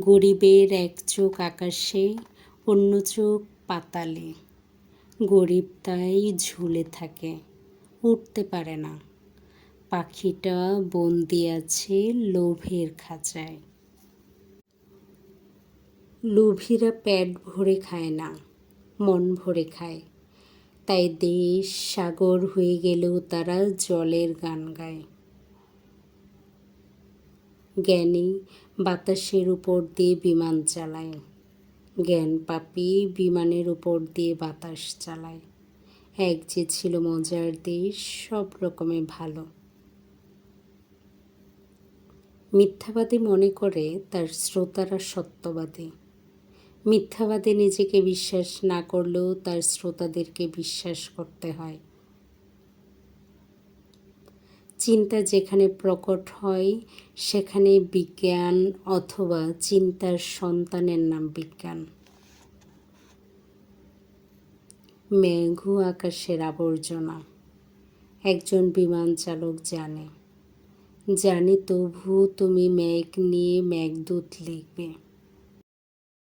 গরিবের এক চোখ আকাশে, অন্য চোখ পাতালে। গরিব তাই ঝুলে থাকে, উঠতে পারে না। পাখিটা বন্দি আছে লোভের খাঁচায়। লোভীরা পেট ভরে খায় না, মন ভরে খায়। তাই দেশ সাগর হয়ে গেলেও তারা জলের গান গায়। জ্ঞানী বাতাসের উপর দিয়ে বিমান চালায়, জ্ঞান পাপী বিমানের উপর দিয়ে বাতাস চালায়। এক যে ছিল মজার দেশ, সব রকমে ভালো। মিথ্যাবাদী মনে করে তার শ্রোতারা সত্যবাদী। মিথ্যাবাদী নিজেকে বিশ্বাস না করলেও তার শ্রোতাদেরকে বিশ্বাস করতে হয়। চিন্তা যেখানে প্রকট হয় সেখানে বিজ্ঞান, অথবা চিন্তার সন্তানের নাম বিজ্ঞান। মেঘও আকাশের আবর্জনা, একজন বিমান চালক জানে। জানি তবু তুমি মেঘ নিয়ে মেঘদূত লিখবে।